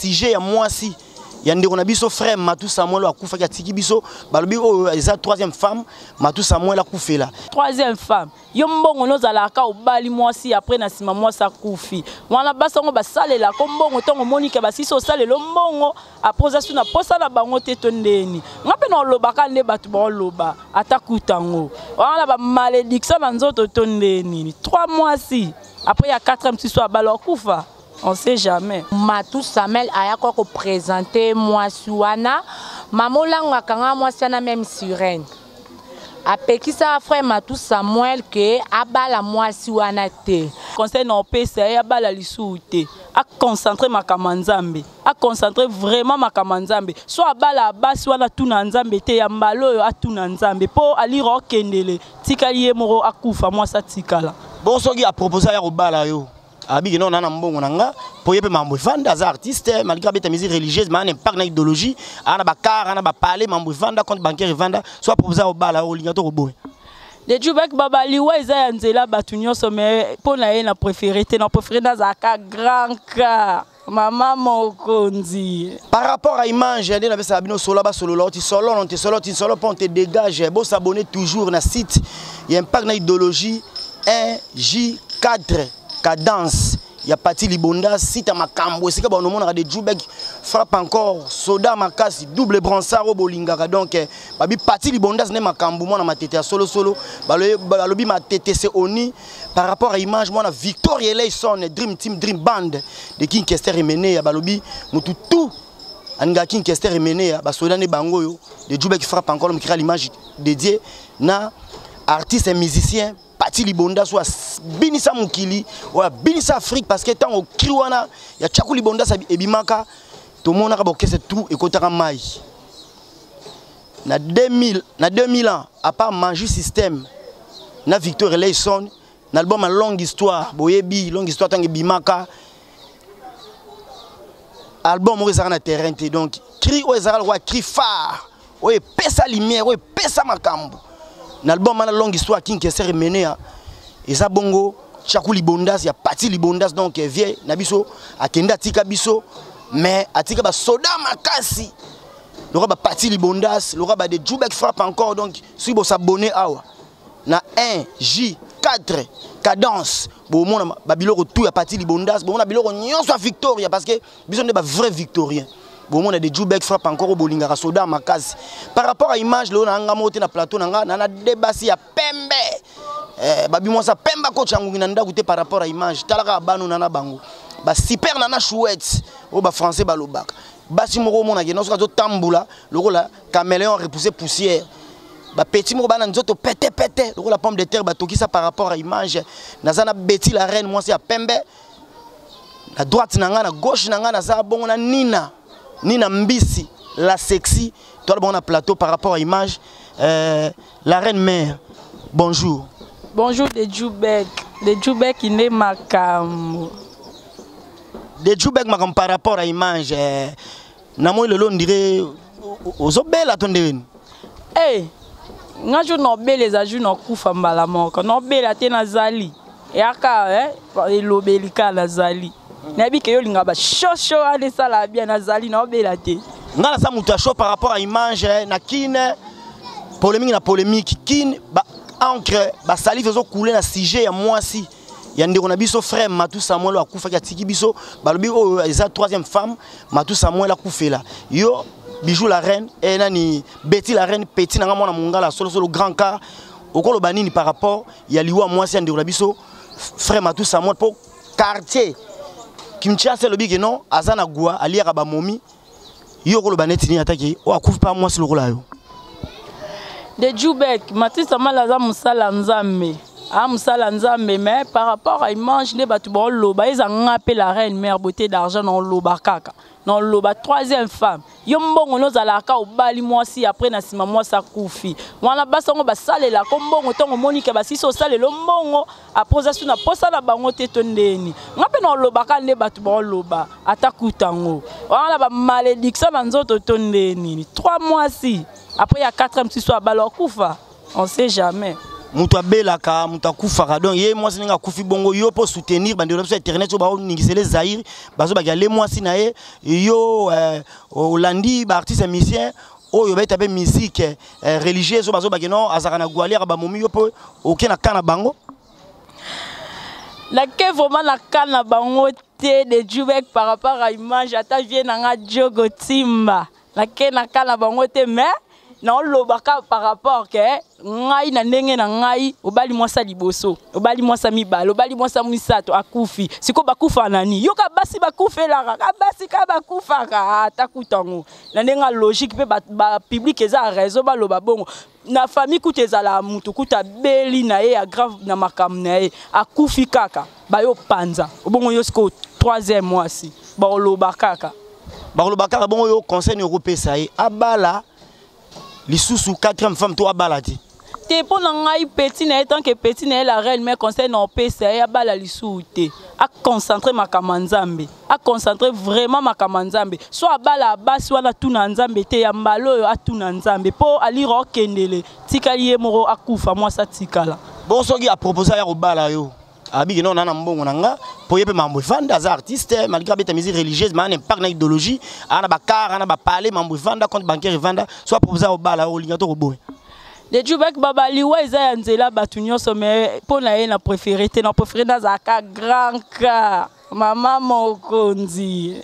sujet ya mwasi ya ndeko na biso frère Matou Samuel akufa ka tiki biso balobi o eza troisième femme Matou Samuel akufela troisième femme yo mbongo nozalaka obali mwasi après na sima mwasi akufi wana basango basalela ko mbongo tongo monika basiso salelo mbongo apoza suna posa na bango te tondeni ngape na lobaka nde batu ba loba atakutango wana ba malédiction na nzoto tondeni 3 mois si après ya 4e si soit balo akufa. On sait jamais. Matou Samuel a quoi présenter moi suana mamolanga kanga moi sana même sirène. Apeki sa frère Matou Samuel que abala moi suana te. Conseil non PC ya bala lisuute. A concentrer ma kamanzambe. A concentrer vraiment ma kamanzambe. Soit bala basi wana tuna nzambe te ya mbalo a tuna nzambe po ali rokendele. Tikali moro akufa moi sa tikala. Bon soki a proposé ya bala yo. Abi non nana mbongo nanga poye pe mambo vanda za artiste malgré beta musique religieuse mais impact na idéologie ana ba car ana ba parler mambo vanda compte bancaire vanda soit proposé au bala au lingato robo de Djoubek babali wa iza ya nzela batu nyonso mais pona ye na préféré na zaka grand cas mama mokonzi par rapport à image de na besa bino solo ba solo loti solo non te solo ti solo pon te dégage bo s'abonner toujours na site il impact na idéologie 1J4 Cadence, il y a Pati Libonda, site à Makambo, c'est que bon, on a des Djoubek frappe encore, Soda Makasi, double bransard au Bolingara. Donc, Babi Pati Libonda, c'est Makambo, moi, ma tête solo, Balobi ma tête c'est Oni, par rapport à l'image, moi, Victoria Layson, Dream Team, Dream Band, de King Kester et Mené, Balobi, tout, Anga King Kester et Mené, Soda ne Bango, de Djoubek frappe encore, on crée l'image dédiée, na artiste et musicien. Pati Libonda soit binisa mukili ou binisa Afrique parce que tant au kriwana ya chaku Libonda sa ebimaka to mona ka bokese tout et kotaka mai na 2000 ans à part manger système na Victor Layson na album a longue histoire boyebi longue histoire tant ebimaka album o ezaka na terrain te donc cri o ezaka wa cri phare o pesa lumière o pesa makambo. L'album a longue histoire qui s'est mené et ça bongo chaque libondas il y a Pati Libondas donc vieille nabiso akenda tika biso mais atika ba soda makasi le roi Pati Libondas le roi de Djoubek frappe encore donc si vous s'abonner awa na 1J4 Cadence bon mon babilo tout ya Pati Libondas bon on a biloko nyonso Victoria parce que biso ne ba vrai victorien. Bon, on a des Djoubek frappe encore au Bolingara Soda Makasi. Par rapport à l'image, là, on a monté na plateau, on a débat si ya Pembe. Babi moi ça Pemba coach nanda goûté par rapport à l'image. Talaka banu nana bango. Ba super nana chouette. Oh ba français balobak. Basi moro mona ke noso kazo tambula, loko la caméléon repoussé poussière. Ba petit moro bana nzoto pété. Loko la pomme de terre ba toki ça par rapport à l'image. Nazana Betty la reine moi c'est ya Pembe. La droite nanga na gauche nanga na za bongo na Nina Mbisi, la sexy, toi bon plateau par rapport à l'image, la reine mère, bonjour. Bonjour de Djoubek il est Makam. De Djoubek Makam par rapport à l'image, Namo le long dirait aux obèles à ton devin. Eh, nga jo nobel les ajou no kufa mbala moko, nobel ate na zali. Et aka lobelika na zali. Nabi ke yo linga ba shosho ale sala bien nazali na obela te ngala sa muta show par rapport à image na kine polémique kine ba encre ba sali faisons couler na sujet ya mwasi ya ndeko na biso frère Matou Samuel akufa ka tiki biso balobi o eza troisième femme Matou Samuel akufela yo bijou la reine et nani Betty la reine petit na mwana mungala solo grand cas okolo banini par rapport ya liwa mwasi ya ndeko na biso frère Matou Samuel pour quartier Kimcha c'est le big non azana gua aliaka ba momi yoko lo baneti ni ataki o akufa pa moi sur le yo de Djoubek Matou Samuel aza musala nzambe musala nzambe mais par rapport à image ne batu bon loba ils ont appelé la reine mère beauté d'argent dans loba kaka dans loba troisième femme yo mbongo nozalaka obali mwasi après na sima mwasi akufi wana basango basalela ko mbongo tongo monika basiso salelo mbongo apoza suna posa na bango te tondeni ngape na lobaka nde batu bon loba atakutango wana ba malédiction na nzoto tondeni 3 mois si après il y a 4e si soit balo kufa on sait jamais. mutu abelaka mutu akufaka donc ye mwasi ninga akufi bongo yo po soutenir bande sur internet so ba ningisele Zaïre bazo ba gale mwasi na ye yo Olandi ba artiste musicien oyo ba taper musique religieuse bazo ba non azaka na gwalier ba momi yo po okena kana bango la ke vraiment la kana bango te de Djoubek par rapport à image ata vient nga Diogo Timba la ke na kana bango te mais non lobaka par rapport que ngai na ndenge na ngai obali mwasa liboso obali mwasa mibalo obali mwasa misato akufi siko bakufa nani yoka basi bakufela ka basi ka bakufa ka takutango na ndenga logique pe ba public eza réseau ba loba bongo na famille kuteza la mutu kuta beli na ye ya grave na makam na ye akufi kaka ba yo panza obongo yo siko 3e mois si ba lobaka kaka bongo yo conseil européen ça y abala lisusu 4e femme to abalati te pour ngai petit na tant que petit na la reine mais conseil non pesa ya bala lisusu te a concentrer makamanzambe a concentrer vraiment makamanzambe so abala basi wana tuna nzambe te ya mbalo yo atuna nzambe po ali rokendele tikali ye moro akufa moi sa tikala bon soki a proposer ya robala yo abiki non na mbongo nanga po yepe mambo vanda za artiste malgré beta musique religieuse mais en impact na idéologie ana ba car ana ba parler mambo vanda compte bancaire vanda soit proposer au bala au lingato roboy de Djoubek baba liwa eza ya nzela batu nyonso mais pona ye na préféré te na préféré na zaka grand ka mama mokonzi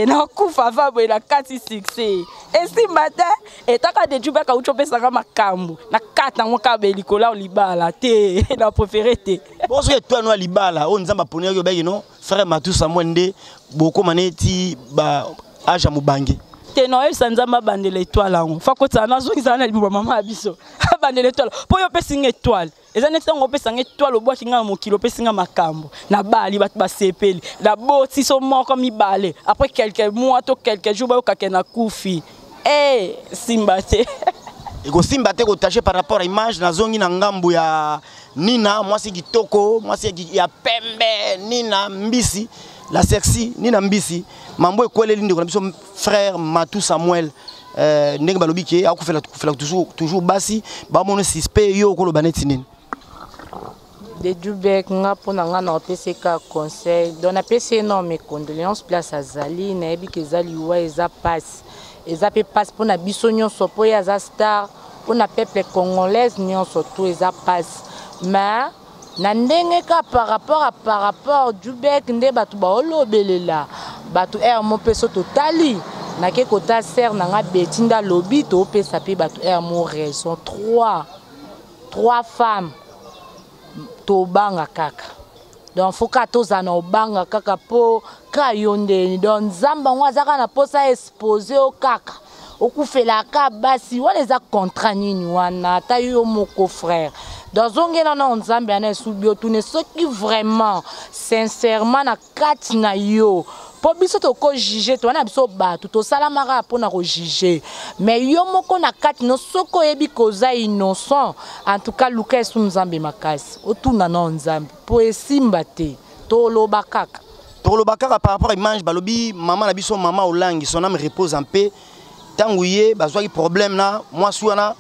na kufa vabo na kati succès estima te etaka de Djoubek a uchopesa kama makambo na kata ngoka belikola libala te na préféré te bon so toi no libala o nzamba ponyo yo begi no frère Matusa mwende boko maneti ba aja mubangi te no el sanzamba bande l'étoile ngo fakota na zo izana libu mama biso bande l'étoile po yo pesinga étoile ezana ntango pesanga étoile obwaki nga mokilo pesinga makambo na bali bat ba sepeli na boti so moko mibale après quelques mois to quelques jours ba okake na kufi simbate ego simbate ko taché par rapport à image na zongi na ngambu ya Nina mwasi kitoko mwasi ya pembe Nina mbisi la sexy Nina mbisi mambo ekwele lindi ko biso frère Matou Samuel ndenge balobi ke akufela toujours basi ba mono suspect yo ko lo baneti nini de Djoubek nga pona nga na PCK conseil donc na PC non mes condoléances place à Zali na ebi ke Zali wa eza passe eza pe passe pona biso nyonso po ya za star pona peuple congolaise nyonso to eza passe mais na ndenge ka par rapport Djoubek nde batu ba olobelela batu mo peso totali na ke kota ser na nga betinda lobby to pesa pe batu mo raison 3 femmes to banga kaka donc faut ka tozana obanga kaka po ka yonde donc zamba ngwazaka na posa exposer o kaka okufela ka basi wala za contrat nini wana ta yo moko frère dans ongena na nzambe ana subio tune soki vraiment sincèrement na kati na yo po biso to ko juger to na biso batu to salamaka pona ko juger mais yo moko na kati no soko yebi koza innocent en tout cas luka esu nzambe makasi otuna na nzambe po esimba te to lobakaka par rapport à image balobi maman na biso mama Olangi son âme repose en paix tanguye bazwaki problème na moi suana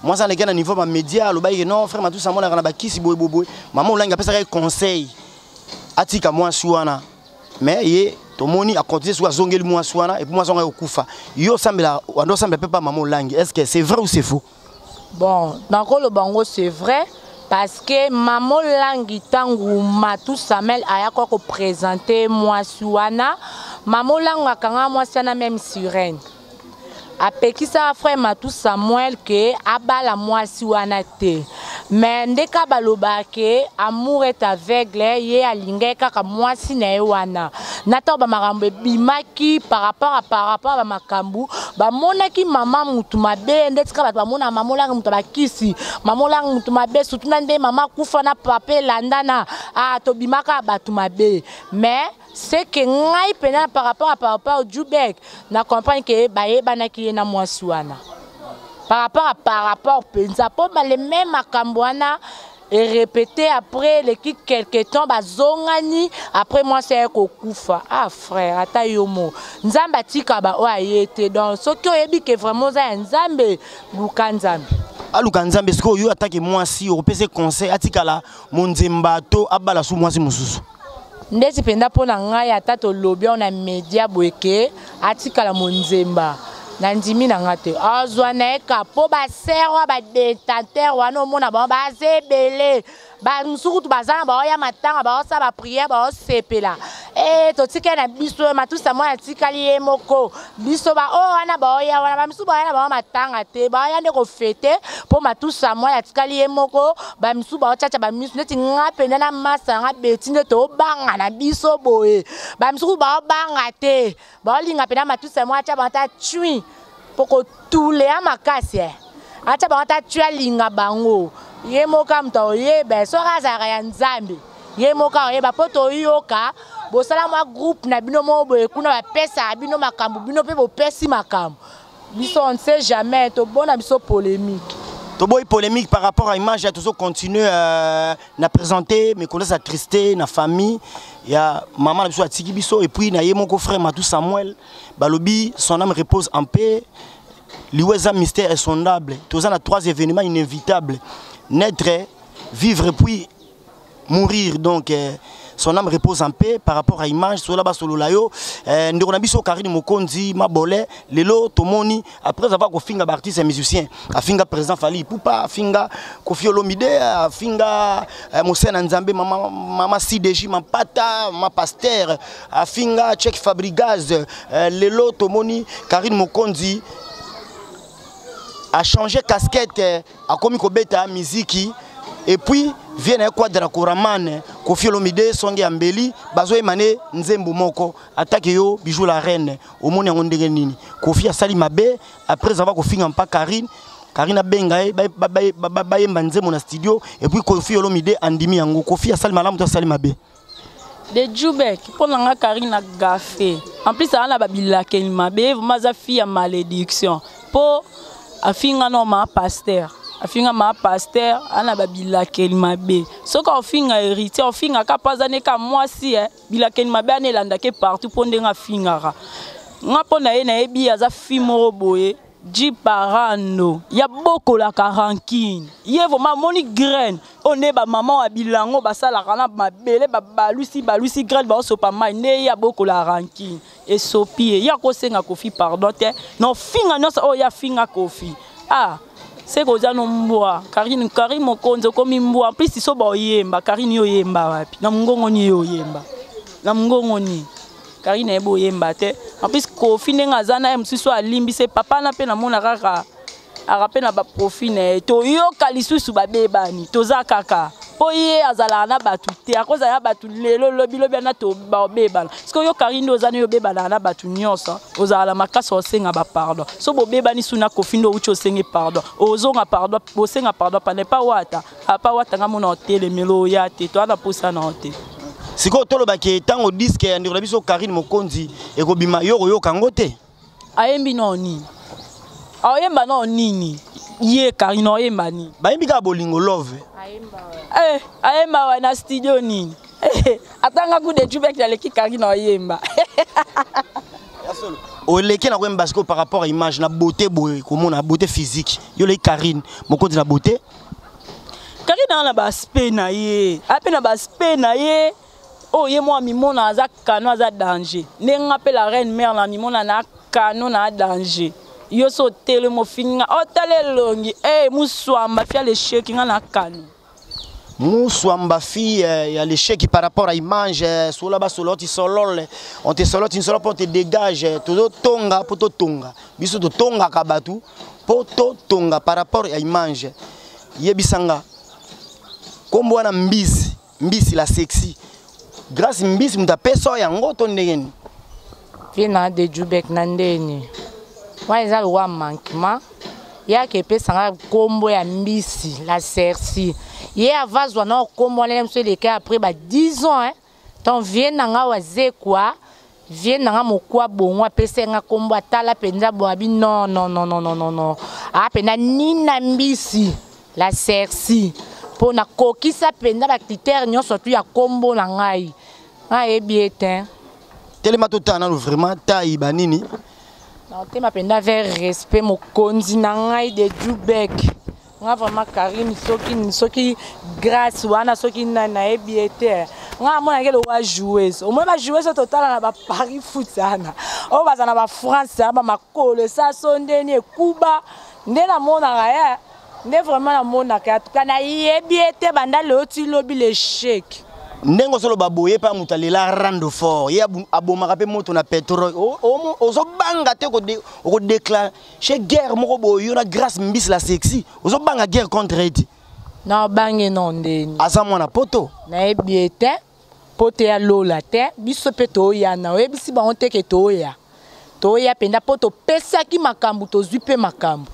moi ça na niveau ba média lobaye non frère Matou Samuel na bakisi boy maman Olangi apesa conseil atika moi suana mais ye tomoni a continuer sur zongeli moi suana et puis moi zonga okufa yo sambela wando sambela pepa maman Olangi est-ce que c'est vrai ou c'est faux bon dans le bango c'est vrai parce que maman Olangi tangu Matou Samuel aya ko présenter moi suana maman Olangi akanga moi siana même sirène apekisa frère Matou Samuel que abala mwasi wana te mais ndeka baloba ke amour est aveugle ye alinga kaka mwasi na ye wana nata ba makambo bimaki par rapport à makambu ba monaki mama mutu mabe ndetika ba mona mama Olangi mutu bakisi mama Olangi mutu mabe surtout nde mama kufa na papa landana to bimaka batu mabe mais c'est que ngai pena par rapport à Djoubek na comprendre que baye banaki na mwasi wana par rapport penza po les mêmes makambwana et répéter après l'équipe quelque temps bazongani après moi c'est kokufa frère ata yomo nzamba tika ba o ayete donc ce qui oyebi que vraiment za nzambe luka nzambe aluka nzambe siko yo attaque moi si au PC conseil atikala monzemba to abala sou moi si mususu ndeti penda pona ngai ata to lobi on a media boeke atikala monzemba na ndimi na ngate azwa na eka po ba serwa ba détenteur wana omona ba bazebele ba nsukutu bazana ba ya matanga ba sa ba prière ba sepela to tika na biso matusa mwa atikali ye moko biso ba wana ba ya wana ba misu ba ya ba matanga te ba ya ndeko fete po matusa mwa atikali ye moko ba misu ba chacha ba misu neti ngape na masa nga betinde to banga na biso boye ba misu ba banga te ba linga pena matusa mwa cha ba ta tui poko tule amakasi acha ba ta tui linga bango ye moka mto ye be so razara ya nzambe ye moka ye ba poto yoka bo sala mwa groupe na bino mo boye kuna ba pesa bino makambu bino pe bo pesi makambu biso on sait jamais to bona biso polémique to boy polémique par rapport à image ya toujours continuer na présenter mais connaître sa tristesse na famille ya maman na biso atiki biso et puis na ye mon frère Matou Samuel balobi son âme repose en paix liweza mystère insondable tous en 3 événements inévitables naître vivre puis mourir donc son âme repose en paix par rapport à image sur là-bas sur layo ndeko na biso Karine Mokonzi mabole lelo tomoni après avoir ko finga artiste et musicien afinga président Fally Ipupa afinga Koffi Olomide afinga Mosena Nzambe mama CDJ Mampata ma pasteur afinga Cheikh Fabrigaz lelo tomoni Karine Mokonzi a changé casquette a commis ko beta musique et puis vient un quadra Koraman Koffi Olomide songe ambeli bazo emane nzembo moko attaque yo bijou la reine au moni ngondenge nini Koffi asali mabe après avoir kofinga mpa Karine bengae ba yemba nzembo na studio et puis Koffi Olomide andimi yango Koffi asali malamu to asali mabe de Djoubek pour nga Karine a gaffé en plus ça na babila ken mabe maza fille à malédiction pour afinga no ma pasteur afinga ma pasteur ana babila kelimabe soka ofinga héritier ofinga kapazane ka mwasi bilakeli mabe anelanda ke partout pondenga fingara ngapo na ye na ebi aza fimoro boye ji parano ya boko la karankine ye vraiment moni graine one ba maman wa bilango basala kana mabele balusi graine ba sopa mai ne ya boko la rankine et sopie ya ko senga Koffi pardon te no finga no o ya finga Koffi c'est que ça non bois Karine Mokonzi comme mboa en plus ils sont boyemba Karine yo yemba wapi na mungongo ni yo yemba na mungongo ni Karine e boyemba te en plus Koffi nenga zana msusu alimbi se papa na pe na mona kaka arape na ba profit ne to yo kalisusu ba bebani to za kaka po ye azala na batu te akoza ya batu lelo lobi na to ba bebana parce que yo Karine ozana yo bebana na batu nyonso ozala makasa osenga ba pardon so bo bebani suna Koffi ndo ucho senga pardon ozonga pardon bo senga pardon pa ne pas wata apa wata ngamona hôtel melo ya te to ana posa na hôtel siko toloba ke tango disque ya ndeko biso Karine Mokonzi ekobima yo kango te ayembi noni ayemba no nini ye Karine oyemba ni bayembi ka bolingo love ayemba wa na studio nini atanga ku de Djoubek ya leki Karine oyemba oleki na kwemba siko par rapport à image na beauté boye komona beauté physique yo le Karine Mokonzi na beauté Karine na ba aspect na ye apena ba aspect na ye oh ye moi mimona aza canon aza danger nenga pe la reine mère na mimona na canon na danger yo so tele mo finga o tele longi muswamba fia le chèque na canon muswamba fi ya le chèque par rapport à image sur là bas sur l'autre solol on te solot une seule porte dégage to tonga poto tonga biso to tonga kabatu poto tonga par rapport à image yebisanga kombo na mbisi la sexy grâce mbisi mta peso ya ngoto ndengeni vina de Djoubek na ndeni wa eza wa manquement ya ke pesanga kombo ya mbisi la sersi ye avazwa na kombo na mso leka après ba 10 ans ton vient nanga wa zekwa vient nanga mokwa bongwa pesenga kombo atala penza boabi non apena nina mbisi la sersi pour na kokisa penda ba critère nyon surtout ya kombo na ngai ebiete tellement totana vraiment taille banini na tema penda vers respect Mokonzi na ngai de Djoubek nga vraiment Karine soki grâce wana soki na ebiete nga mona ke le wa jouer au moins ba jouer ce total na ba Paris foot sana o ba na ba France ba makolo ça sondeni Cuba ndena mona ya nde vraiment na mona ka tuka na ebiete banda le oti lobby le chèque ndengo solo baboye pa mutalela rando fort ye abomaka pe moto na pétrole ozo banga te ko déclencher guerre moko boyo na grâce mbisi la sexy ozo banga guerre contre eti na bange non ndeni asa mwana poto na ebiete poto ya lola te biso pe to ya na ebisi ba onte ke to ya penda poto pesa ki makambu to zui pe makambu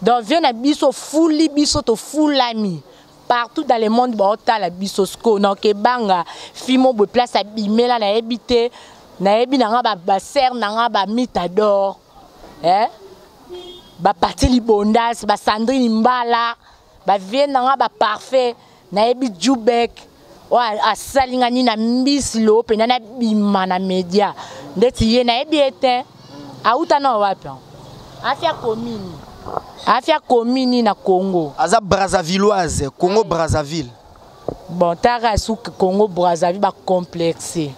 donc vient na biso fuli biso to fulami partout dans le monde ba la bisosko na ke banga fimo bo place abimela na ebité na ebi na nga ba ser na nga ba mitador ba parti libondas ba Sandrine Mbala ba vient na nga ba parfait na ebi Jubek wa asalinga ni na mbisi lo pe na bima na media ndeti ye na ebi ete auta na wapi afia commune na Congo. Aza Brazzavilloise, Congo Brazzaville. Bon, tara sou Congo Brazzaville ba complexé.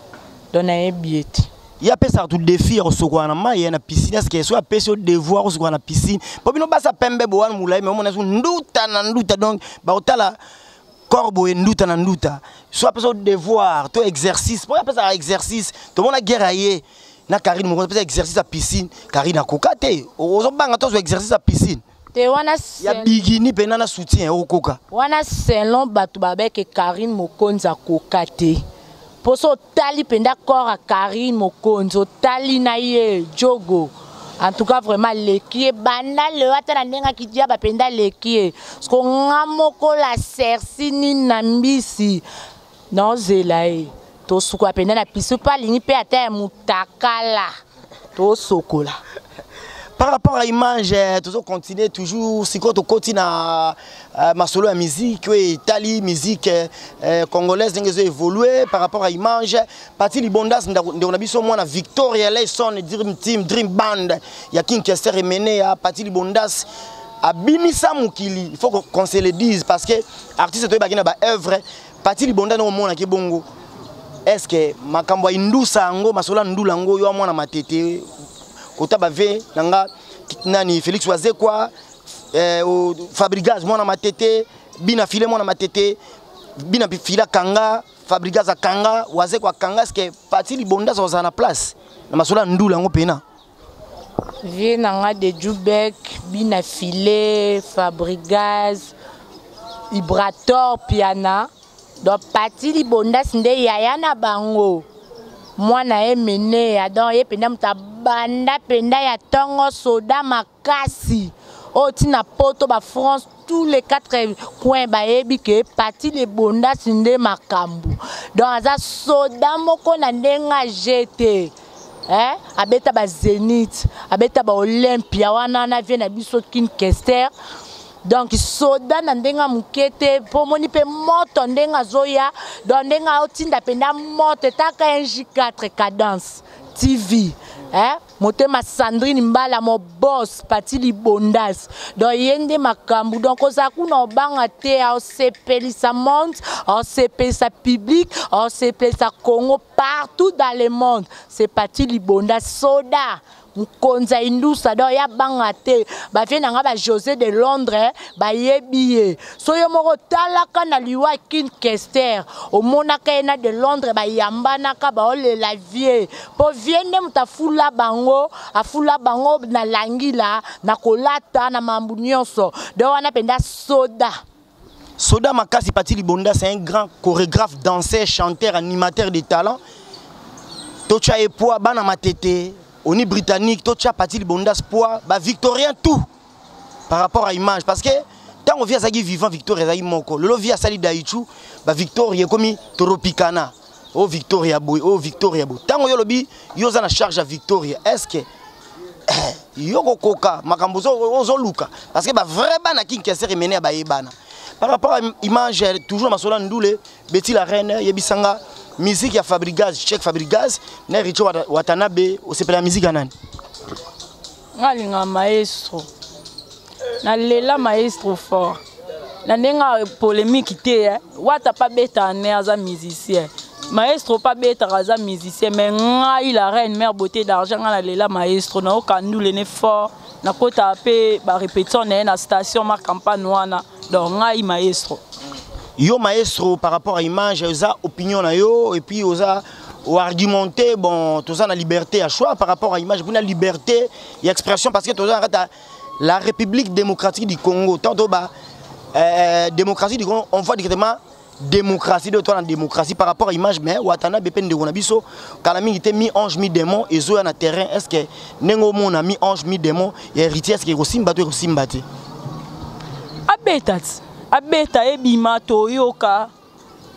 Donc na ebieti. Ya pesa tout défi au sokwana ma ya na piscine est-ce que soit pesa devoir au sokwana piscine. Bobino basa pembe bo wan mulai mais on nduta donc ba otala corbo nduta na nduta. Soit pesa devoir, to exercice. Pour ya pesa exercice, to mona guerre aye. Na Karine mo pesa exercice à piscine, Karine a kokate. Ozo banga to exercice à piscine. Te wana ya bigini pe na soutien au koka. Wana selon batu babeke Karine Mokonza kokate. Poso tali penda corps à Karine Mokonzo tali na ye jogo. En tout cas vraiment lekie banda le ata ndenga kidia ba penda lekie. Sko ngamoko la sersini na mbisi. Non zelae. To suko penda na piso pa lingi pe ata mutakala. To sokola. Par rapport à l'image, toujours continuer, toujours, si on continue à ma solo à musique, Italie, musique congolaise, ont évolué par rapport à l'image. Parti Libondas, on a vu son moi Victoria Layson, Dream Team, Dream Band, il y a qui s'est remené à Parti Libondas. À Binissa Moukili, il faut qu'on se le dise parce que l'artiste est une œuvre. Parti Libondas, au monde qui est bongo. Est-ce que ma kambo indusa ngo, ma solo ndulango, yo moi na matete. Kota bave nanga nani Félix Oazé quoi Fabrigaz moi na matete bina filé moi na matete bina fila kanga Fabrigaz a kanga Oazé quoi kanga ce que parti Libondas ça na place na masola ndula ngo pena vie nanga de Jubek bina filé Fabrigaz Ibrator piana donc parti Libondas nde yaya na bango moi na emene ya donc ye penda muta banda penda ya tongo soda makasi o tina poto ba France tous les 4 coins ba yebi ke parti Libondas nde makambu donc aza soda moko na ndenga jeté abeta ba Zénith abeta ba Olympia wana na vie na biso Kincaster. Donc soda na ndenga mukete po moni pe moto ndenga zoya donc ndenga otinda penda moto taka NJ4 cadence TV motema Sandrine Mbala mo boss Parti Libondas donc yende makambu donc ozaku na banga te au CP sa monde au CP sa public au CP sa Congo partout dans le monde c'est Parti Libondas soda Mkonza indusa do ya bangate ba vient nga ba José de Londres ba yebiye so yo moko talaka na liwa Kincaster o monaka ena de Londres ba yambana ka ba ole la vie po vienne mutafula bango afula bango na langila na kolata na mambu nyonso do wana penda soda Soda Makasi Parti Libondas c'est un grand chorégraphe, danseur, chanteur, animateur de talent. Tocha et poa bana matete Oni britannique, tout ça Parti Libondas poids, bah victorien tout par rapport à l'image parce que tant on vit à Zagi vivant Victoria Zagi Moko, le vit à Sali Daichu, bah Victoria comme Toropicana, oh Victoria boy, oh Victoria boy. Tant on y a lobby, yo za na charge à Victoria. Est-ce que yo koka makambozo ozo luka parce que bah vraiment na king kese remené à baebana. Par rapport à l'image toujours ma sola ndoule, Betty la reine, yebisanga musique ya Fabrigaz, Cheikh Fabrigaz, na Richo Watanabe, c'est la musique à nani? Ngalinga maestro. Na lela maestro fort. Nandenga polémique te wata pas beta ne aza musicien maestro pas beta aza musicien mais ngai la reine mère beauté d'argent na lela maestro na okandule ne fort na kota pe ba répétition na station mar campagne wana donc ngai maestro yo maestro par rapport à image oza opinion na yo et puis oza ou argumenter bon toza na liberté à choix par rapport à image buna liberté et expression parce que toza la République démocratique du Congo tantôt ba démocratie du Congo on voit directement démocratie de toi en démocratie par rapport à l'image mais watana bepen de gonabiso kalami était mi ange mi démon et zo na terrain est-ce que nengo mon ami ange mi démon et héritier est-ce que rosimba to rosimba te abeta ebima toyoka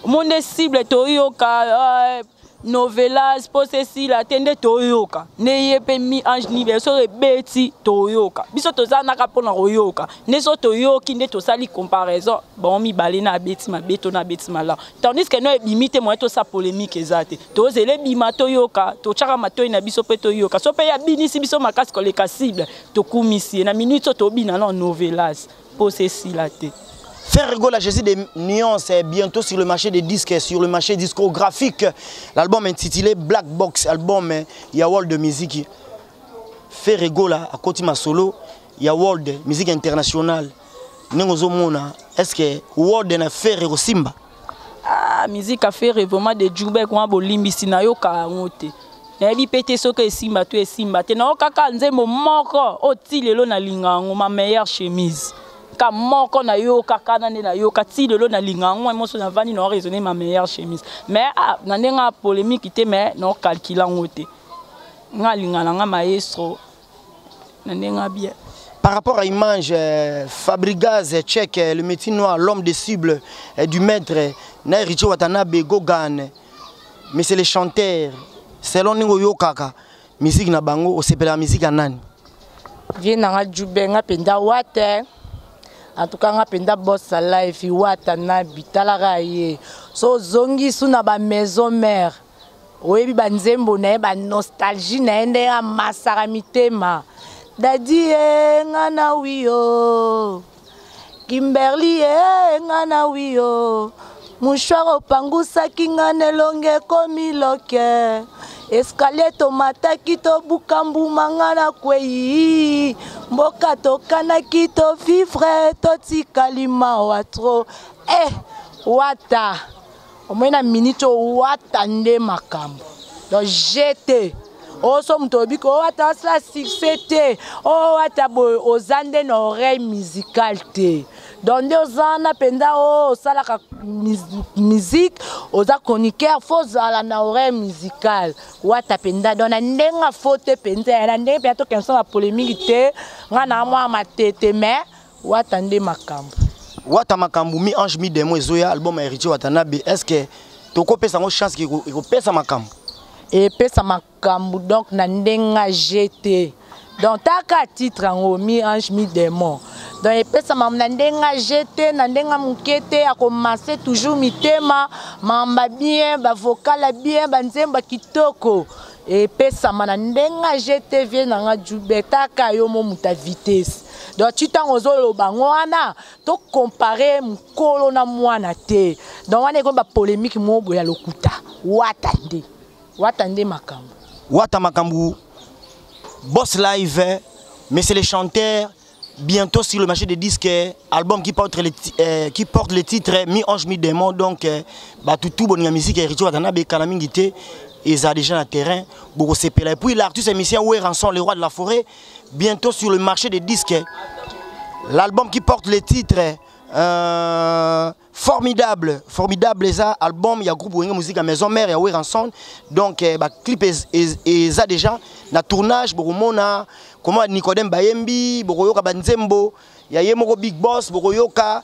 monde cible toyoka novelas posesi la tende toyoka neye pe mi ange ni beso beti toyoka biso tozana ka pona royoka neso toyoki nde tosali comparaison bon mi balena beti ma beto na beti mala tandis que no ebimite mo to sa polémique ezate tozele bima toyoka to chaka matoi na biso pe toyoka so pe ya binisi biso makasi koleka cible to kumisi na minute to bina na novelas posesi la te. Faire rigoler la Jésus des nuances est bientôt sur le marché des disques, sur le marché discographique. L'album intitulé Black Box, album il y a world de musique. Faire rigoler à côté ma solo, il y a world de musique internationale. Est-ce que world na faire au Simba? Ah, musique a fait vraiment de Djoubek ou Bolimbi sinayo ka ngote. Na bi pété so que Simba tu es Simba. Te na okaka nzembo moko otilelo na lingango ma meilleure chemise. Moko na yo kakana na yo kati lelo na lingango moi so na vani na raisonner ma meilleure chemise mais na ndenga polémique te mais no calculer ngote nga lingana nga maestro na ndenga bien par rapport à l'image Fabregas Tchèque le métier noir l'homme des cibles du maître na Richie Watanabe Gogan mais c'est les chanteurs selon ningo yo kaka musique na bango o sepela musique anani vie na Djubenga penda wate. En tout cas, on boss life, watana bitala ye. So zongi suna ba maison mère. Oyebi banzembo na ba nostalgie na ende ya masara mitema. Dadi ngana wiyo. Kimberly ngana wiyo. Mouchoir opangusa kingane longe komiloke. Escalier tomata kito bukambu mangana kwei. Mboka tokana kito vivre toti kalima watro. Wata. Omena minito wata nde makambo. Donc j'étais. So mtobiko wata sa succès. Wata boy ozande na oreille musicale te. Donc ozana penda salaka musique oza chroniqueur faut ala na oreille musicale. Wata penda donc ndenga faute penda na ndenga bientôt qu'un la polémique te ngana moi matete mais wata nde makambo. Wata makambo mi ange mi démon ezoya album héritier Watanabe est-ce que toko pesa ngo chance ki ko pesa makambo et pesa makambo donc na ndenga jeté donc taka titre en mi ange mi démon donc et pesa mam na ndenga jeté na ndenga mukete a commencer toujours mitema mamba bien ba vocal bien ba nzemba kitoko et pesa na ndenga jeté vient na Djoubek taka yo mo muta vitesse. Donc tu t'en ozolo bangwana to comparer mukolo na mwana te donc wana ko ba polémique mo boya lokuta watande makambo wata makambo boss live mais c'est les chanteurs bientôt sur le marché des disques album qui porte le titre mi ange mi démon donc ba tout bonne musique héritier Watanabe kalamingi te et ça déjà na terrain beaucoup sepela et puis l'artiste émission Oué Ranson le roi de la forêt bientôt sur le marché des disques. L'album qui porte le titre formidable les albums il y a groupe Wenge musique à maison mère et Oué Ranson donc bah clip et ça déjà na tournage bokomona comment Nicodème Bayembi bokoyoka banzembo ya yemoko big boss bokoyoka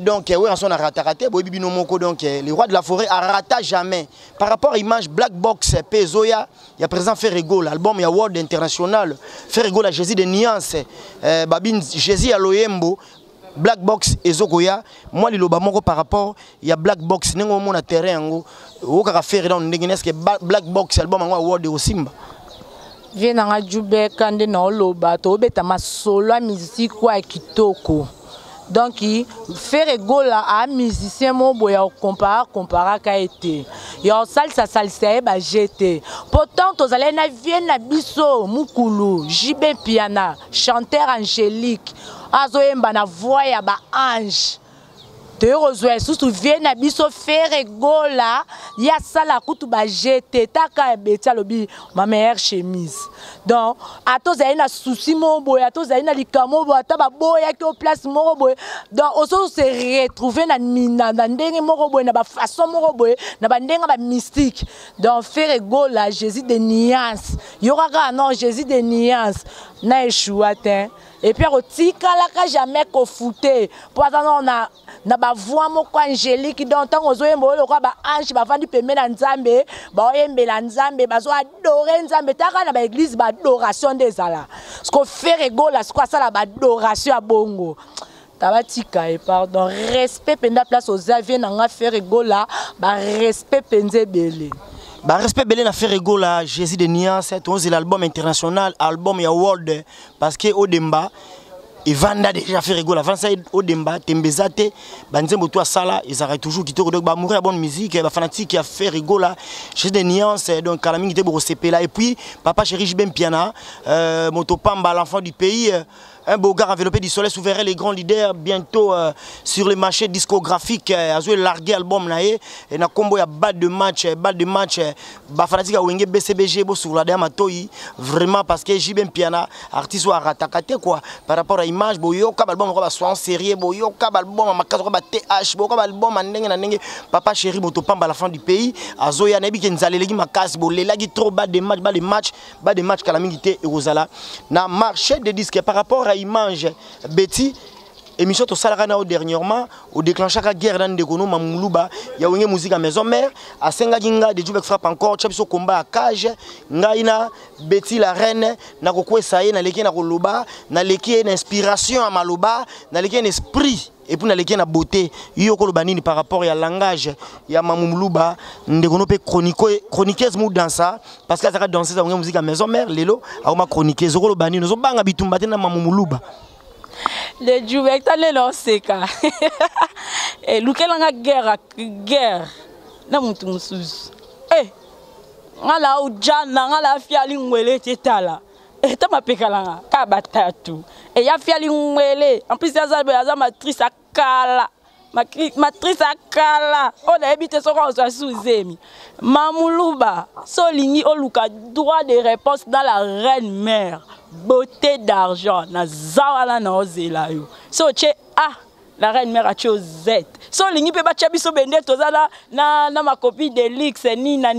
donc Oué Ranson a raté boyebi bino moko donc les rois de la forêt a raté jamais par rapport à image Black Box Pezoya il y a présent fait rigolo l'album il y a world international fait rigolo la Jésus de nuances babine Jésus à Loyembo Black Box ezokoya moi liloba moko par rapport il y a Black Box nengo mona terrain ngo okaka faire dans ndengene que Black Box album ngo world de Simba vient na Djoubek kande na loba to beta masolo musique kwa kitoko Donc, faire rigolo à musicien, mon boy, comparer qu'a été. Et en salle, ça c'est bah j'étais. Pourtant, tous allez na vienne na biso, Mukulu, Jibé Piana, chanteur angélique, Azoemba na voix ya ba ange. Te rejoins sous vienne na biso faire rigolo ya sala kutu ba j'étais. Taka betia lobi ma meilleure chemise. Donc, à tous allez na souci mon boy, à tous allez na likamo boy, ta ba boy qui au place mon boy. Donc, on se retrouver na ndenge mon boy, na ba façon mon boy, na ba ndenge ba mystique. Donc, faire rigolo la Jésus de nuances. Y aura non Jésus de nuances. Na échoué. Et puis, au tika la jamais qu'au fouté. Pour attendre, on a ba voix moko angélique donc tant ozo yembo le kwa ba ange ba vandi pembe na nzambe ba oyembela nzambe ba zo adorer nzambe taka na ba église ba adoration des ala ce qu'on fait rigolo ce quoi ça la ba adoration à bongo tabatika et pardon respect penda place aux avions na faire rigolo ba respect penze belé. Bah, respect belé na faire rigolo là Jésus de nuances c'est l'album international album ya world parce que Odemba et Vanda déjà fait rigolo avant ça au Demba Tembezate banzembo toi sala ils arrêtent toujours qui te donc ba mourir bonne musique ba fanatique qui a fait rigolo j'ai des nuances donc Kalami qui était pour CP là et puis papa chéri Jibem Piana Motopamba l'enfant du pays un beau gars enveloppé du soleil souverain les grands leaders bientôt sur les marchés discographiques a joué largué album là et na combo ya balle de match ba fanatique a wenge BCBG bo sur la dame toyi vraiment parce que Jibem Piana artiste ou ratakate quoi par rapport à image boyoka album ko ba soit en série boyoka album makazo ko ba TH boyoka album ndenge na ndenge papa chéri Motopamba la fin du pays azoya nebi ke nzaleleki makasi bolelaki trop bas de match Kalami te Rosala na marché de disques par rapport à image Betty émission to salarana dernièrement au déclenchage la guerre dans Ndekono Mamuluba ya wenge musique à maison mère à senga jinga de Djoubek frappe encore chapiso combat à cage ngaina Betty la reine na kokwe saye na leki na koloba na leki une inspiration à maloba na leki un esprit et puis na leki na beauté yo koloba nini par rapport à langage ya Mamuluba Ndekono pe chroniqueuse mu dans ça parce que ça danser dans musique à maison mère lelo a ma chroniqueuse koloba nini zo banga bitumba tena Mamuluba. Le Djoubek t'as le seka et lukelanga guerre na muntu musuzu ngala ujana ngala fiali ngwele tetala ta mapekalanga ka batatu et ya fiali ngwele en plus ya matrice akala matrice akala on a habité soko on sous-emi Mamuluba solingi oluka droit de réponse dans la reine mère beauté d'argent na zawala na ozela yo so che la reine mère a cho Z so lingi pe ba chabiso bende tozala na ma copie de Lix ni na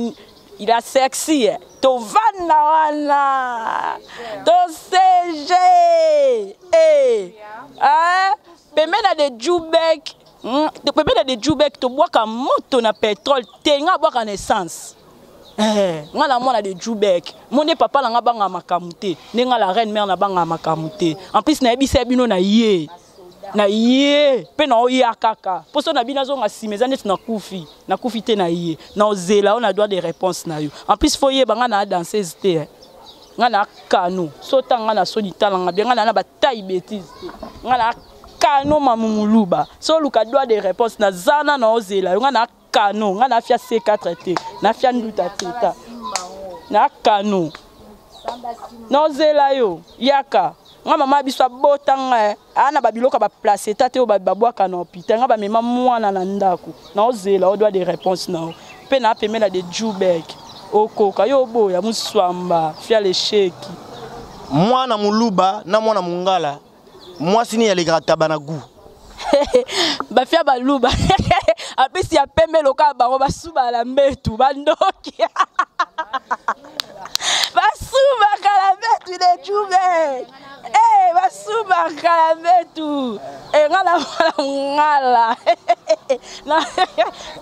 il a sexy to vana wana to CG pemena de Djoubek pemena de Djoubek to boka moto na pétrole te nga boka na essence ngala mwana de Djoubek mon papa la nga banga makamute nenga la reine mère na banga makamute en plus na ebisa bino na ye pe na oya kaka poso na bina zo nga simeza net na kufi te na ye na ozela on a droit de réponse na yo en plus foye banga na danseuse te nga na kano sota nga na solita nga bien nga na bataille bêtise nga na kano Mamuluba so luka droit de réponse na zana na ozela nga na kano nga na fia C4 te na fia nduta teta na kano na ozela yo yaka nga mama biso botanga ana babiloka ba placer tate o babwaka na hôpital nga ba mema mwana na ndako na ozela o droit de réponse na pe na pemela de Djoubek okoka yo boya muswamba fia le sheki mwana Muluba na mwana Mungala moi sini ya le grataba na goût ba fia baluba apesi ya pembe loka bango basuba la mbetu bandoki basuba kala mbetu de Djoubek basuba kala mbetu ngala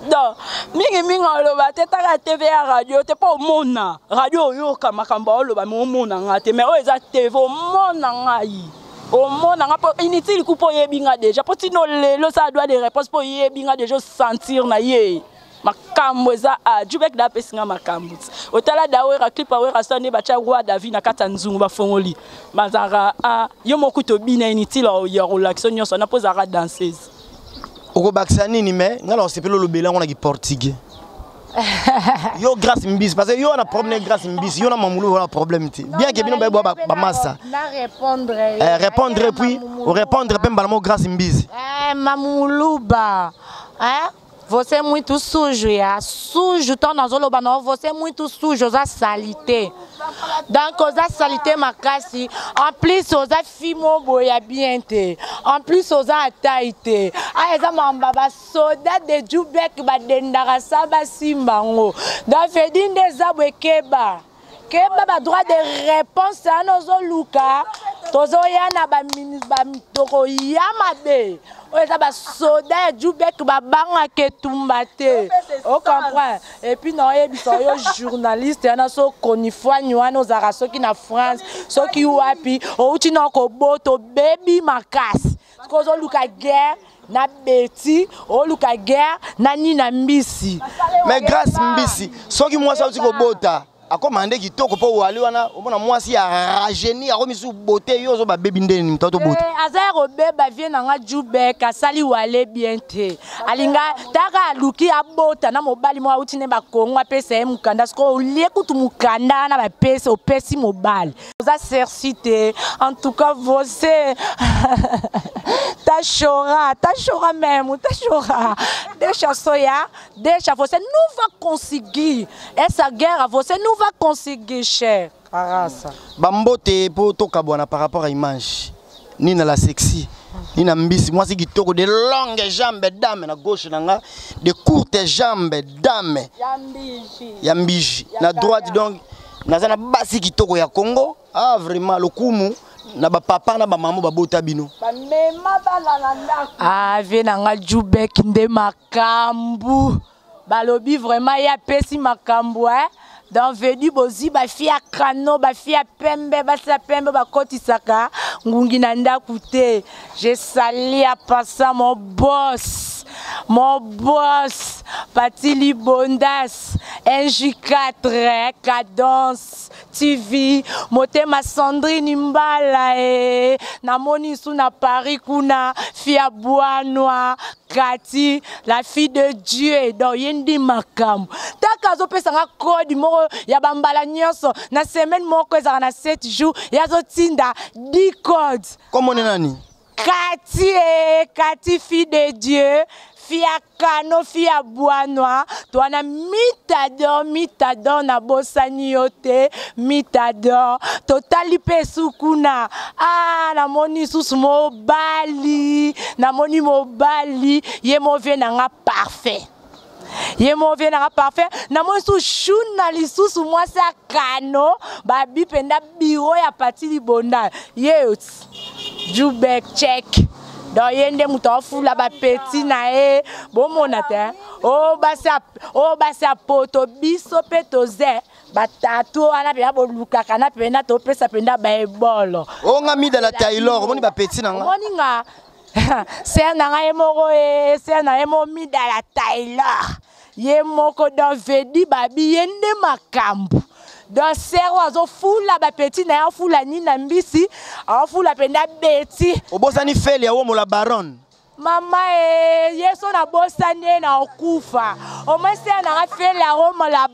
donc mingi oloba te taka TV ya radio te po mona radio yoka makambo oloba mona ngate mais o eza TV mona ngai au monde on a inutile coup pour yebinga déjà pour tino lelo ça doit des réponses pour yebinga déjà sentir na ye makambo eza Jubek da pesinga makambo otala dawera clip awera sane ba cha roi David na kata nzungu ba fongoli mazara yo moko to bina inutile ya relaxation nyonso na posa ra danseuse oko bakisa nini mais ngala sepelo lo belango na ki portugais yo grâce mbisi parce que yo on a problème grâce mbisi yo na mamulu on a problème bien que bino ba massa na répondre répondre puis répondre pe mbalamo grâce mbisi mamuluba você é muito sujo, sujo, tá na zona não, você é muito sujo, já salité. Donc, osa salité makasi, en plus osa fimo boya bien te, en plus osa taite. Ah, eza mambaba soda de Jubek ba dendara saba simbango. Donc, fedin des abwe keba. Keba ba droit de réponse à nos luka. Tozo yana ba toko yamabe. Oza ba soda Jubek ba banga ke tumbate. On comprend. Et puis non ebiso yo journaliste yana so konifwa nywana ozara so ki na France, so ki wapi, o uti na ko boto baby makasi. Kozo luka guerre na beti, o luka guerre na nina mbisi. Mais grâce mbisi, so ki mwasa uti ko bota. Akomande kitoko po wali wana omona mwasi ya rajeuni akomisu beauté yo zo ba baby ndeni mtoto beauté azero beba vient na Jubek asali wale bien te alinga taka luki abota na mobali mwa utine ba Kongo apesa mukanda sko ulie kutu mukanda na ba pesa opesi mobali oza cercité en tout cas você ta chora même ta chora deixa soya deixa você não vai conseguir essa guerra você não va conseguir cher Arasa. Bambote po toka bwana par rapport à image. Ni na la sexy, ni na mbisi. Moi c'est kitoko de longues jambes dame na gauche nanga, de courtes jambes dame. Yambiji. Na droite donc nazana basi kitoko ya Congo. Ah vraiment le kumu na ba papa na ba maman ba bota bino. Ah venanga Jubek nde makambu. Balobi vraiment ya pesi makambu dans vedi bozi ba fia kano ba fia pembe ba sa pembe ba koti saka ngungi na ndaku te. Je sali à passer mon boss Patili Bondas NJ4 Cadence TV Motema Sandrine Mbala namoni sou na Paris kuna fia Boanoa Kati la fille de Dieu donc yendi makam taka zo pesa nga code moko ya bambala nyonso na semaine moko ezaka na 7 jours ya zo tinda 10 codes comme on est nani Kati fille de Dieu fia kano fia Boanoa toana mitador na bosani yote mitador totali pesukuna na moni susu mobali na moni mobali ye movie na nga parfait na moni su journaliste susu mwasi kano babi penda biro ya Patili Bonda ye Jubek check donc yende mutofula ba petit na bomona te basi poto biso pe toze batatu ana pe boluka kana pe na to pesa penda ba ebolo nga mida la Taylor omoni ba petit nanga omoni nga c'est nanga emoko c'est na emo mida la Taylor ye moko dans vedi babi yende makambu dans serwa zo fula ba petit na ya fula ni na mbisi a fula penda beti obosani feli ya womo la baron mama yeso na bosani na okufa o mwasi na feli ya womo la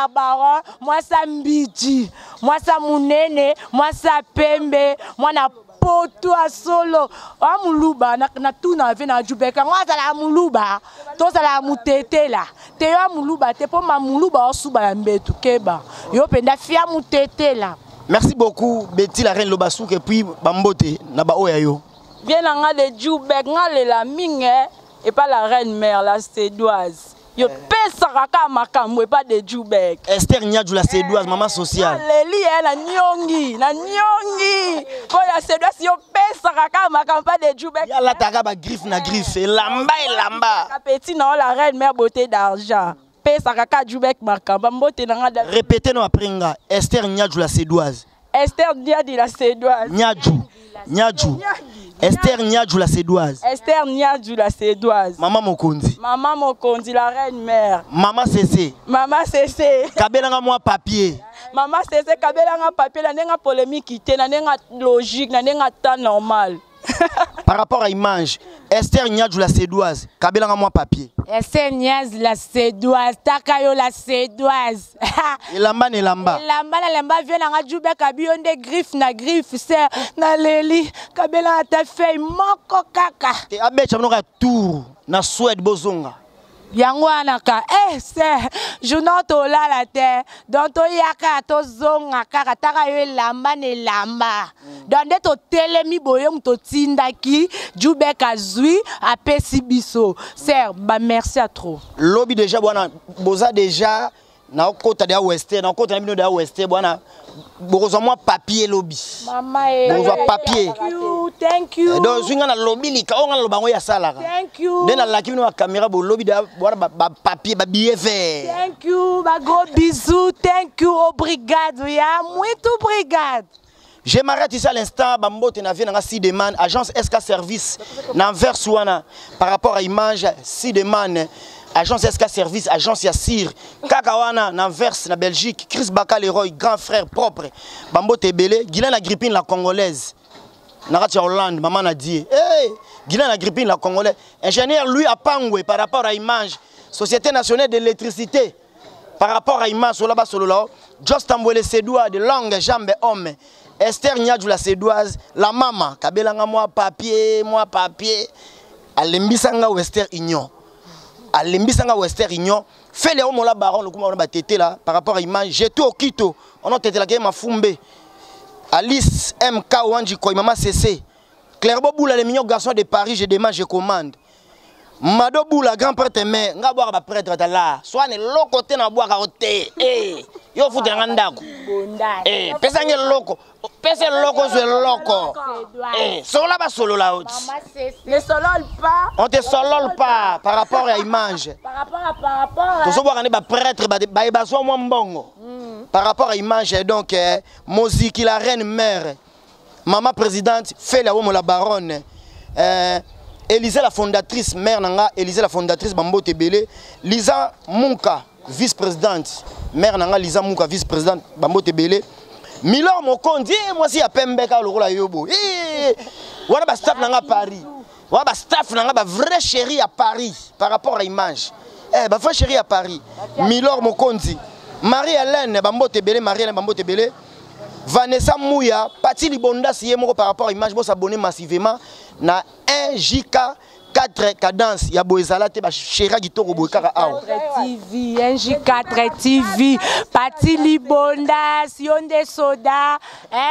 baron mwasa mbiji mwasa munene mwasa pembe mwana poto solo amuluba na tuna ave na Jubek ngwaza la muluba to sala mutete la te yo muluba te po mamuluba osuba ya mbetu keba yo penda fia mutete la. Merci beaucoup Betty la reine Lobassouk et puis bambote na ba oya yo bien nga de Jubek nga la minge et pas la reine mère la sédoise yo pesa kaka makambo et pas de Jubek Esther Nyadjou la sédoise maman sociale leli na nyongi ko ya sédoise yo pesa kaka makambo pas de Jubek ya la taka ba griffe na griffe elamba petit na la reine mère beauté d'argent pesa kaka Jubek makambo mbote na nga répétez nous après nga Esther Nyadjou la sédoise Esther Niadi la Sédoise. Nyadjou. Esther Nyadjou la Sédoise. Esther Niadi la Sédoise. Maman Mokonzi. Maman Mokonzi, la reine mère. Maman Cécé. Maman Cécé. Kabelanga moi papier. Maman Cécé, kabelanga papier, na nenga polémique, na nenga logique, na nenga temps normal. Par rapport à image, Esther Nyadjou la Sédoise. Kabelanga moi papier. Esther Niadi la Sédoise. Takayo la Sédoise. Elamba nelamba. Elamba vient na Djoube kabionde griffe na griffe ser na leli kabela ta feuille moko kaka. Et abecha mnoka tour na Suède bozonga. Yango anaka c'est journal to la la terre donc to yaka to zonga kaka taka yo elamba nelamba. Donc de to telemi boyo mto tindaki Djoube kazui apesi biso. Ser ba merci à trop. Lobby déjà bwana boza déjà na okota de Western na okota na bino de Western bwana bokozwa moi papier lobby. Mama bokozwa papier. Thank you. Donc zwinga na lobby lika onga lobango ya salaka. Thank you. Dena la kimino caméra bo lobby de bwana ba papier ba billet vert. Thank you, ba gros bisous. Thank you au brigade ya muito brigade. Je m'arrête ici à l'instant, Bambote na vie na Sideman, agence SK Service, na Versouana, par rapport à image, Sideman, agence SK Service, agence Yassir, Kakawana, na Vers, na Belgique, Chris Baka Leroy, grand frère propre, Bambote Belé, Guylaine Agrippine la Congolaise, Naratia Hollande, maman a dit, hey, Guylaine Agrippine la Congolaise, ingénieur lui à Pangwe, par rapport à image, Société nationale d'électricité, par rapport à image, Solaba Sololao, Just Tambouele Sédoua, de longues jambes hommes, Esther Nyadjou la Sédoise, la maman, kabelanga moi papier, alembisanga Western Union. Alembisanga Western Union. Fait les hommes la baron, le coup on a tété là, par rapport à l'image, j'ai tout au Quito, on a tété la game à Fumbe. Alice MK Wanji Koy, maman CC. Claire Boboula, les mignons garçons de Paris, je demande, je commande. Mado Boula, grand prêtre, mais nga boire ba prêtre là. Soit ne l'autre côté na boire côté. Eh, yo foutu ngandako. Eh, pesa ngel loko. Pesa loko zo loko. Eh, solo ba solo la haute. Ne solole pas. On te solole pas par rapport à image. Par rapport à. To so boire ba prêtre ba so mo mbongo. Par rapport à image donc Moziki la reine mère. Maman présidente fait la homme la baronne. Élisa la fondatrice, mère Nanga, Élisa la fondatrice, Bambote Belé, Lisa Munka, vice-présidente, mère Nanga, Lisa Munka, vice-présidente, Bambote Belé, Milor Mokondi, moi si à Pembeka, le rôle à Yobo, voilà ba staff Nanga Paris, voilà ba staff Nanga, ba vrai chéri à Paris, par rapport à l'image, ba vrai chéri à Paris, Milor Mokondi, Marie-Hélène, Bambote Belé, Marie-Hélène, Bambote Belé, Vanessa Mouya, Pati Libonda, si par rapport à l'image, vous s'abonnez massivement na 1JK 4 cadence ya boezala te ba chéra kitoko boekaka awa TV 1J4 TV Pati Libonda Sionde Soda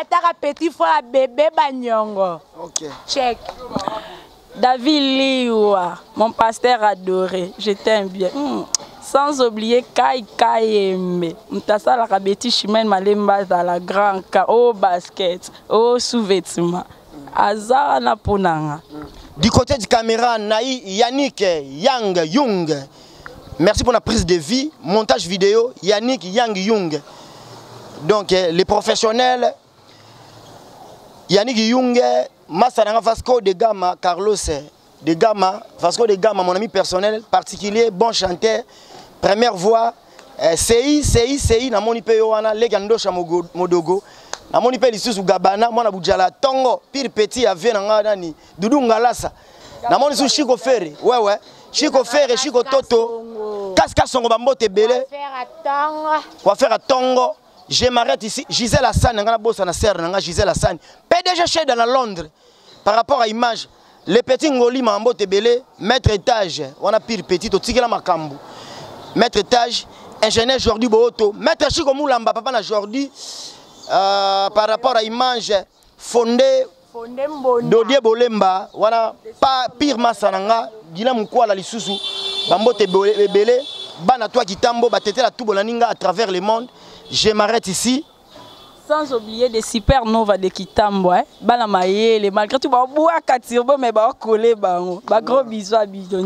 taka petit frère bébé Banyongo. OK. Check. David Liwa, mon pasteur adoré, je t'aime bien. Sans oublier Kai Kaime, Mtasa la Kabeti Chimène Malemba dans la grande au basket, au sous-vêtements. Azara na Ponanga. Du côté du caméra, Naï Yannick Yang Young. Merci pour la prise de vie, montage vidéo, Yannick Yang Young. Donc les professionnels, Yannick Young, Massaranga Vasco de Gama, Carlos de Gama, Vasco de Gama, mon ami personnel, particulier, bon chanteur, première voix, CI, na moni pe yoana, legando Modogo, na moni pe lisusu Gabana, mona bujala Tongo, pire petit avait nanga nani, Dudu Ngalasa, na moni su Chico Ferre, ouais, Chico Ferre, Chico Toto, Kaska Songo Bambote Belé, quoi faire à Tongo. Je m'arrête ici. Gisèle Hassan, Gisèle Hassan, PDG chef dans Londres. Par rapport à l'image, les petits Ngoli Mambo Tebele, maître étage, on a pire petit, au Tigela Makambu. Maître étage, ingénieur Jordi Boto, maître Chico Moulamba, papa na Jordi, par rapport à l'image, fondé, Dodie Bolemba, voilà, pas pire Massananga, Gila Moukwala Lisusu, Bambo Tebele, Bana toi qui tambo, Batete la Toubolaninga à travers le monde. Je m'arrête ici. Sans oublier des supernova de Kitambo, Bana Mayele, malgré tout, Baboua Katirbo, mais Bakolé, gros bisous à Bidon.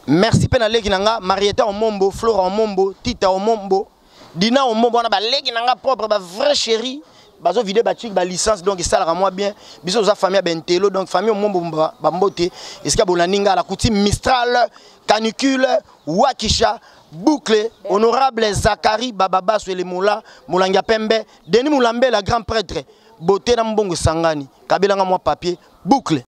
Merci Penale Kinanga, Marietta Omombo, Flora Omombo, Tita Omombo, Dina Omombo, on a Leginanga propre, vrai chéri, bazo vidé batik ba licence donc ça la moi bien biso za famille bentelo donc famille au mombo bambote est-ce que bolaninga la coutume Mistral canicule Wakisha boucle honorable Zakari Bababa Swelemola Moulanga Pembe Denis Moulambe la grand prêtre beauté na mbongo sangani kabela nga moi papier boucle